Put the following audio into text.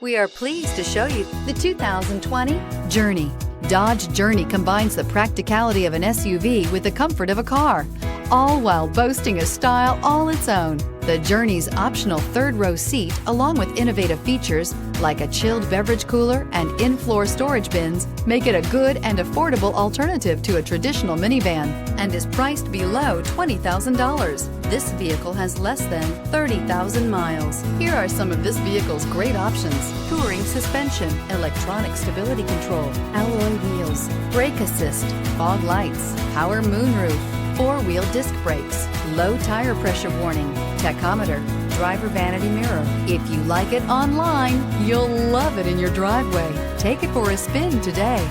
We are pleased to show you the 2020 Journey. Dodge Journey combines the practicality of an SUV with the comfort of a car, all while boasting a style all its own. The Journey's optional third-row seat, along with innovative features like a chilled beverage cooler and in-floor storage bins, make it a good and affordable alternative to a traditional minivan and is priced below $20,000. This vehicle has less than 30,000 miles. Here are some of this vehicle's great options: touring suspension, electronic stability control, alloy wheels, brake assist, fog lights, power moonroof, four-wheel disc brakes, low tire pressure warning, tachometer, driver vanity mirror. If you like it online, you'll love it in your driveway. Take it for a spin today.